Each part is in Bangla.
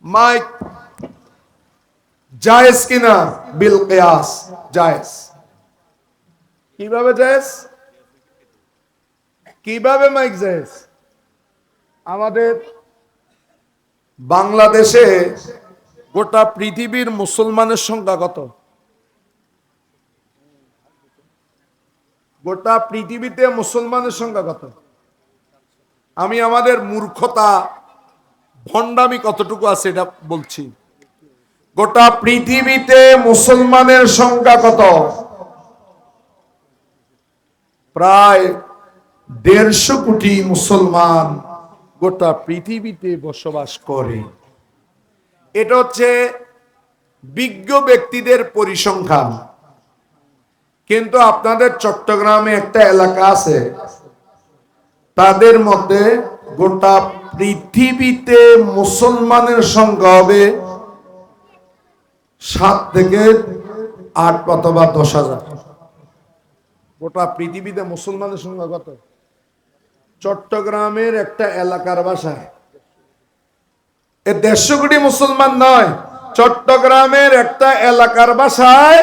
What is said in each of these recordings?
মাইক জায়েজ কিনা? বিল কিয়াস জায়েজ। কিভাবে জায়েজ? কিভাবে মাইক জায়েজ? আমাদের বাংলাদেশে গোটা পৃথিবীর মুসলমানের সংখ্যা কত? গোটা পৃথিবীতে মুসলমানের সংখ্যা কত? আমি আমাদের মূর্খতা ভণ্ডামি কতটুকু আছে এটা বলছি। গোটা পৃথিবীতে মুসলমানের সংখ্যা কত? প্রায় 150 কোটি মুসলমান গোটা পৃথিবীতে বসবাস করে। এটা হচ্ছে বিজ্ঞ ব্যক্তিদের পরিসংখ্যান। কিন্তু আপনাদের চট্টগ্রামে একটা এলাকা আছে, তাদের মধ্যে গোটা পৃথিবীতে মুসলমানের সংখ্যা হবে 7 থেকে 8 অথবা 10,000। গোটা পৃথিবীতে মুসলমানের সংখ্যা কত? চট্টগ্রামের একটা এলাকার ভাষায় 150 কোটি মুসলমান নয়, চট্টগ্রামের একটা এলাকার ভাষায়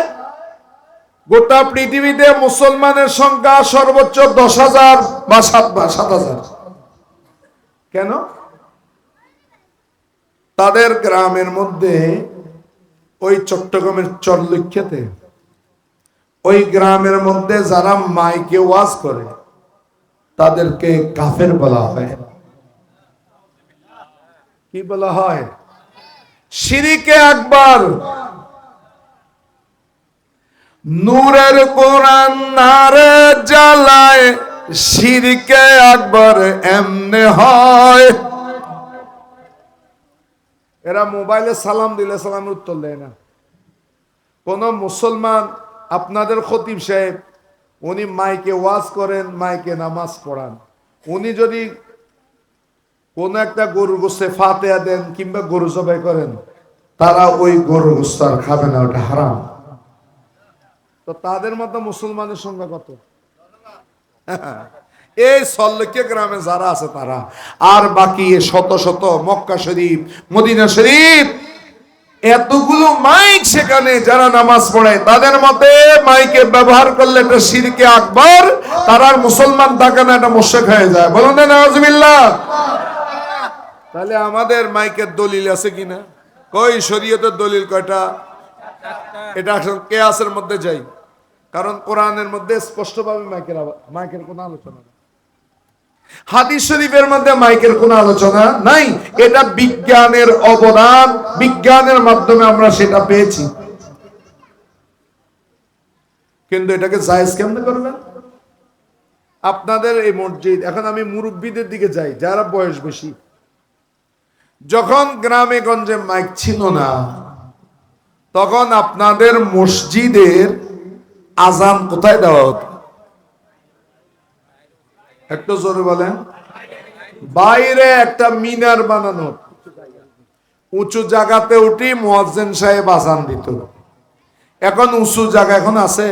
গোটা পৃথিবীতে মুসলমানের সংখ্যা সর্বোচ্চ 10,000 বা 7,000। কেন? তাদের গ্রামের মধ্যে ওই চট্টগ্রামের চরলক্ষেতে ওই গ্রামের মধ্যে যারা মাইকে ওয়াজ করে তাদেরকে কাফের বলা হয়। কি বলা হয়? শিরকে আকবার। নূরের কোরআন নারে জ্বালায়, শিরকে আকবার এমনে হয়। এরা মোবাইলে সালাম দিলে সালামের উত্তর দেয় না। কোন মুসলমান, আপনাদের খতিব সাহেব, উনি মাইকে ওয়াজ করেন, মাইকে নামাজ পড়ান, উনি যদি কোন একটা গরুর গোশতে ফাতিহা দেন কিংবা গরু জবাই করেন, তারা ওই গরুর গোশত আর খাবে না, ওটা হারাম। তো তাদের মতো মুসলমানের সংখ্যা কত? এই 6 গ্রামে যারা আছে তারা, আর বাকি শত শত মক্কা শরীফ, মদিনা শরীফ, এতগুলো মাইক সেখানে যারা নামাজ পড়ে, তাদের মতে মাইকে ব্যবহার করলে এটা শিরকে আকবার, তারা আর মুসলমান থাকে না, এটা মুশরিক হয়ে যায়। বলুন না নাউজুবিল্লাহ। তাহলে আমাদের মাইকের দলিল আছে কিনা? কই শরীয়তের দলিল কয়টা? এটা কিয়াসের মধ্যে যাই, কারণ কোরআনের মধ্যে স্পষ্টভাবে মাইকের কোনো আলোচনা নেই, হাদিস শরীফের মধ্যে মাইকের কোনো আলোচনা নাই। এটা বিজ্ঞানের অবদান, বিজ্ঞানের মাধ্যমে আমরা সেটা পেয়েছি। কিন্তু এটাকে জায়েজ কেমনে করবেন? আপনাদের এই মসজিদ, এখন আমি মুরব্বীদের দিকে যাই যারা বয়স বেশি, যখন গ্রামে গঞ্জে মাইক ছিল না, তখন আপনাদের মসজিদের আজান কোথায় দেওয়া হতো? একটু জোরে বলেন। বাইরে একটা মিনার বানানো, উঁচু জায়গাতে উঠি মুয়াজ্জিন সাহেব আজান দিত। এখন উঁচু জায়গা এখন আছে?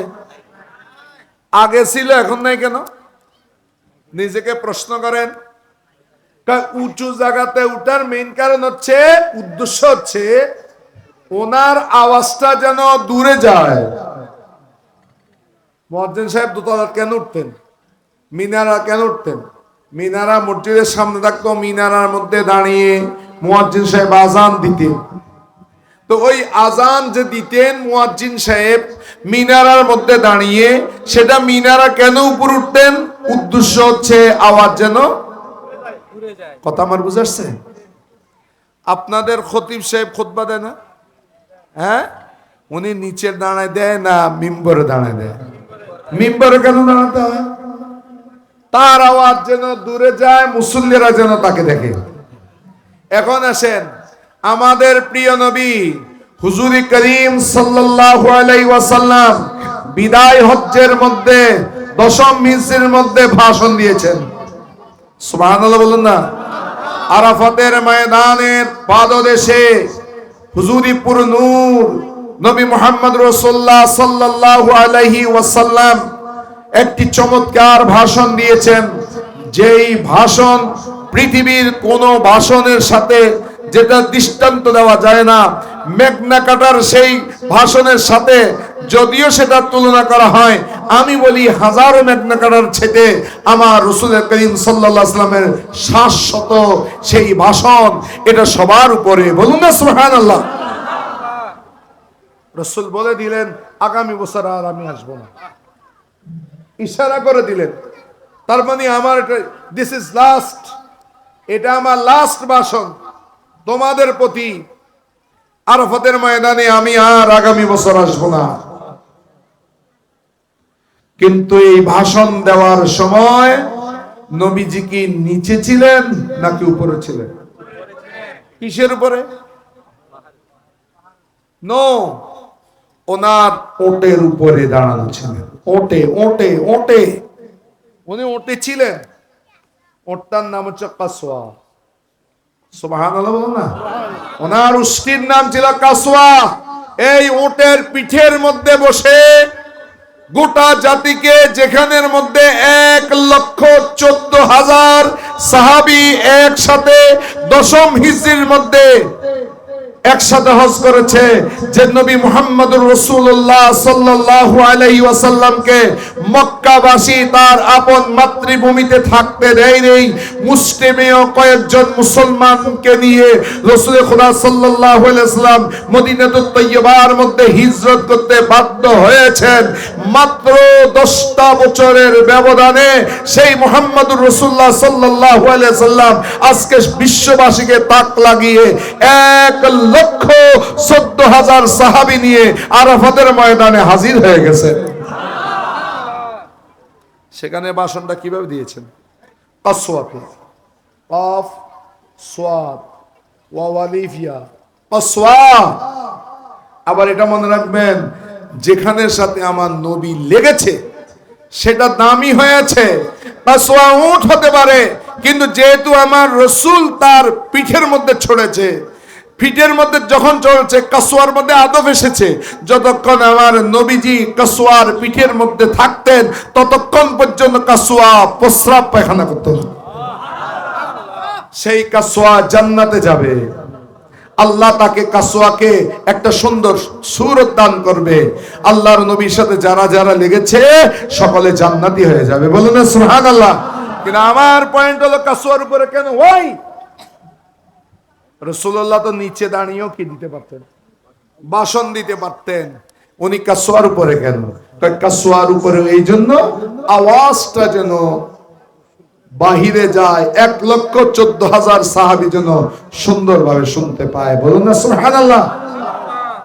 আগে ছিল, এখন নাই কেন? নিজেকে প্রশ্ন করেন। উঁচু জায়গাতে উঠার মেইন কারণ হচ্ছে, উদ্দেশ্য হচ্ছে ওনার আওয়াজটা যেন দূরে যায়। মুয়াজ্জিন সাহেব দোতলা কেন উঠতেন? মিনারা কেন উঠতেন? মিনারা মসজিদের সামনে থাকতো, মিনারার মধ্যে দাঁড়িয়ে মুয়াজ্জিন সাহেব আজান দিতেন। তো ওই আজান যে দিতেন মুয়াজ্জিন সাহেব মিনারার মধ্যে দাঁড়িয়ে, সেটা মিনারা কেন উপর উঠতেন? উদ্দেশ্য হচ্ছে আওয়াজ যেন, কথা আমার বুঝাচ্ছে? আপনাদের খতিব সাহেব খুতবা দেয় না? হ্যাঁ, উনি নিচে দাঁড়ায় দেয় না মিম্বরে দাঁড়ায় দেয়? মিম্বরে কেন দাঁড়াতে হয়? তার আওয়াজ যেন দূরে যায়, মুসল্লিরা যেন তাকে দেখে। এখন আসেন, আমাদের প্রিয় নবী হুজুর করিম সাল্লাল্লাহু আলাইহি ওয়াসাল্লাম বিদায় হজ্জের মধ্যে 10ম মিজের মধ্যে ভাষণ দিয়েছেন। সুবহানাল্লাহ বলুন না। আরাফাতের ময়দানের পাদদেশে হুজুরিপুর নূর নবী মুহাম্মদ রাসূলুল্লাহ সাল্লাল্লাহু আলাইহি ওয়াসাল্লাম একটি চমৎকার ভাষণ দিয়েছেন, যেই ভাষণ পৃথিবীর কোন ভাষণের সাথে যেটা দৃষ্টান্ত দেওয়া যায় না। মেঘনা কাটার সেই ভাষণের সাথে যদিও সেটা তুলনা করা হয়, আমি বলি হাজারো মেঘনা কাটার ছেটে আমার রাসূল করিম সাল্লাল্লাহু আলাইহি ওয়াসাল্লামের শাশ্বত সেই ভাষণ, এটা সবার উপরে। বলুন না সুবহানাল্লাহ। রাসূল বলে দিলেন আগামী বছর আর আমি আসবো না, ইশারা করে দিলেন। তার মানে আমার দিস ইজ লাস্ট, এটা আমার লাস্ট ভাষণ তোমাদের প্রতি। আরাফাতের ময়দানে আমি আর আগামী বছর আসবো না। কিন্তু এই ভাষণ দেওয়ার সময় নবীজি কি নিচে ছিলেন নাকি উপরে ছিলেন? কিসের উপরে? নো, ওনার ওটের উপরে দাঁড়ানো ছিলেন। ওটে ওটে ওটে উনি ওটে ছিলেন। ওটটার নাম হচ্ছে কাসওয়া। সুবহানাল্লাহ বলুন না। ওনার উষ্টির নাম ছিল কাসওয়া। এই ওটের পিঠের মধ্যে বসে গোটা জাতিকে, যেখানের মধ্যে 1,14,000 সাহাবী একসাথে দশম হিজরির মধ্যে একসাথে হজ করেছে, যে নবী মুহাম্মদুর রাসূলুল্লাহ সাল্লাল্লাহু আলাইহি ওয়াসাল্লামকে মক্কাবাসী তার আপন মাতৃভূমিতে থাকতে দেয়নি। মুসলিমীয় কয়েকজন মুসলমানকে নিয়ে রাসূল খোদা সাল্লাল্লাহু আলাইহি ওয়াসাল্লাম মদিনাতুত তয়্যিবার মধ্যে হিজরত করতে বাধ্য হয়েছেন। মাত্র 10টা বছরের ব্যবধানে সেই মুহাম্মদুর রাসূলুল্লাহ সাল্লাল্লাহু আলাইহি ওয়াসাল্লাম আজকে বিশ্ববাসীকে তাক লাগিয়ে 1,14,000 সাহাবী নিয়ে আরাফাতের ময়দানে হাজির হয়ে গেছে। সেখানে ভাষণটা কিভাবে দিয়েছেন? কাসওয়াতে, কাফ সোয়াদ ওয়া ওয়ালিফিয়া কাসওয়া। আবার এটা মনে রাখবেন, যেখানের সাথে আমার নবী লেগেছে সেটা দামি হয়েছে। কাসওয়া উট হতে পারে, কিন্তু যেহেতু আমার রাসূল তার পিঠের মধ্যে ছড়েছে, পিঠের মধ্যে যখন চলছে কাসওয়ার মধ্যে আদব এসেছে। যতক্ষণ আমার নবীজি কাসওয়ার পিঠের মধ্যে থাকতেন ততক্ষণ পর্যন্ত কাসওয়া প্রস্রাব পায়খানা করতেন। সেই কাসওয়া জান্নাতে যাবে। আল্লাহ তাকে কাসওয়াকে একটা সুন্দর সূরত দান করবে। আল্লাহর নবীর সাথে যারা যারা লেগেছে সকলে জান্নাতি হয়ে যাবে। বলুন না সুবহানাল্লাহ। কিন্তু আমার পয়েন্ট হলো কাসওয়ার উপরে কেন হয়? রাসূলুল্লাহ তো নিচে দাঁড়িয়েও কি দিতে পারতেন, ভাষণ দিতে পারতেন। উনি কাসওয়ার উপরে কেন? কাসওয়ার উপরে এই জন্য আওয়াজটা যেন বাহিরে যায়, 1,14,000 সাহাবী যেন সুন্দরভাবে শুনতে পায়। বলুন না সুবহানাল্লাহ।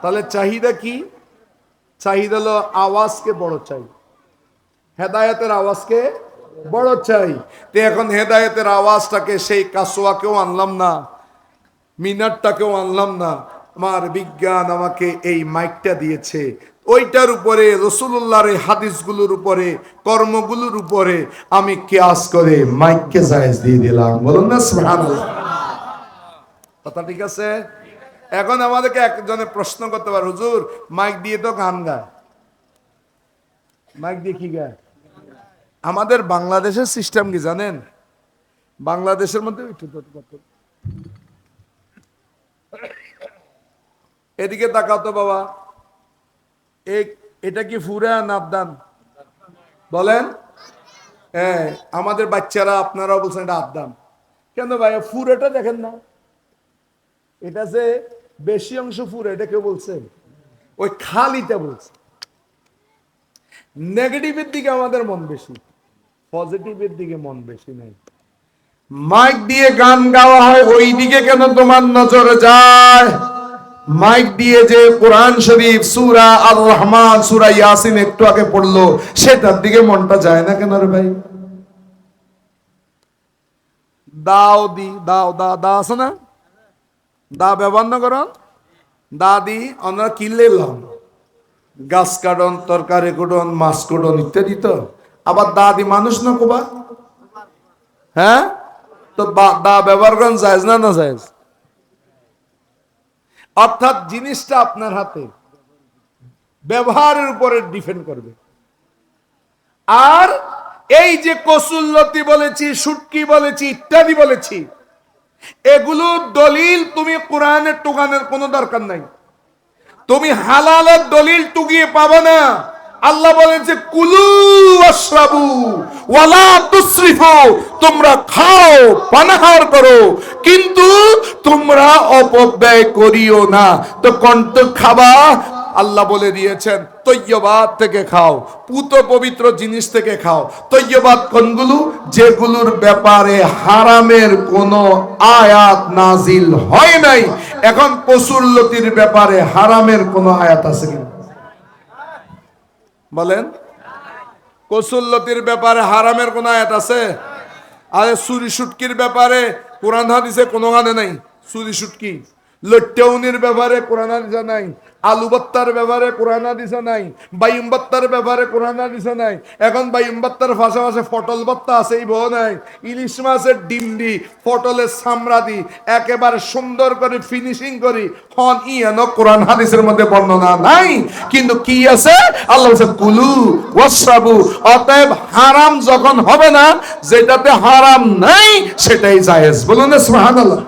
তাহলে চাহিদা কি? চাহিদা হলো আওয়াজকে বড় চাই, হেদায়েতের আওয়াজকে বড় চাই। তো এখন হেদায়েতের আওয়াজটাকে সেই কাসওয়াকেও আনলাম না, মিনারটাকেও আনলাম না। আমার বিজ্ঞান আমাকে এই মাইকটা দিয়েছে, ওইটার উপরে রাসূলুল্লাহর এই হাদিসগুলোর উপরে, কর্মগুলোর উপরে আমি কিয়াস করে মাইককে জায়েজ দিয়ে দিলাম। বলুন না সুবহানাল্লাহ। কথা ঠিক আছে? এখন আমাদেরকে একজনে প্রশ্ন করতে পারে, হুজুর মাইক দিয়ে তো গান গায়, মাইক দিয়ে কি গায়? আমাদের বাংলাদেশের সিস্টেম কি জানেন? বাংলাদেশের মধ্যে এদিকে তাকাও তো বাবা, এটা কি ফুরা নাবদান বলেন? হ্যাঁ, আমাদের বাচ্চারা, আপনারাও বলছেন এটা আবদান। কেন ভাই ফুরাটা দেখেন না? এটা যে বেশি অংশ ফুরা, এটা কেউ বলছে? ওই খালিটা বলছে। নেগেটিভের দিকে আমাদের মন বেশি, পজিটিভের দিকে মন বেশি নাই। মাইক দিয়ে গান গাওয়া হয়, ওই দিকে কেন তোমার নজর যায়? মাইক দিয়ে যে কোরআন শরীফ সূরা আর রহমান, সূরা ইয়াসিন একটু আগে পড়লো, সেটার দিকে মনটা যায় না কেন রে ভাই? দাও দি দাও, দা দা আছে না? দা ব্যবহার না করুন। দা দি আমরা কিনলে গাছ কাটন, তরকারি কুটন, মাছ কুটন ইত্যাদি। তো আবার দা দি মানুষ না কোবা? হ্যাঁ, তো দা ব্যবহার করেন জায়েজ না? না জায়েজ। অর্থাৎ জিনিসটা আপনার হাতে, ব্যবহারের উপরে ডিপেন্ড করবে। আর এই যে কসুল্লতি বলেছি, শুটকি বলেছি, ইত্যাদি বলেছি, এগুলো দলিল তুমি কোরআনের টুকানের কোনো দরকার নাই। তুমি হালালের দলিল টুকিয়ে পাবে না। আল্লাহ বলেন যে কুলু ওয়াশরাবু ওয়ালা তুসরিফু, তোমরা খাও পানাহার করো কিন্তু তোমরা অপব্যয় করিও না। তো কোনটা খাবা? আল্লাহ বলে দিয়েছেন তৈয়বাত থেকে খাও, পুত পবিত্র জিনিস থেকে খাও। তৈয়বাত কোনগুলো? যেগুলোর ব্যাপারে হারামের কোনো আয়াত নাজিল হয় নাই। এখন কসুরলতির ব্যাপারে হারামের কোনো আয়াত আছে কিনা বলেন? কসুরলতির ব্যাপারে হারামের কোনো আয়াত আছে? আরে চুরি সুটকির ব্যাপারে কোরআন হাদিসে কোনো গানে নাই চুরি সুটকি। লট্টেউনির ব্যাপারে কোরআন হাদিসে নাই। আলু ভর্তার ব্যাপারে কোরআন হাদিসে নাই। বাইম ভর্তার ব্যাপারে কোরআন হাদিসে নাই। এখন বাইম ভর্তার পাশাপাশি পটল ভর্তা আছে, এই বউ নাই। ইলিশ মাছের ডিম দি, পটলের চামড়া দি একেবারে সুন্দর করে ফিনিশিং করি হন ইয়ানো কোরআন হাদিসের মধ্যে বর্ণনা নাই। কিন্তু কি আছে? আল্লাহ বলেছে কুলু ওয়াশরাবু। অতএব হারাম যখন হবে না, যেটাতে হারাম নাই সেটাই জায়েজ। বলুন না সুবহানাল্লাহ।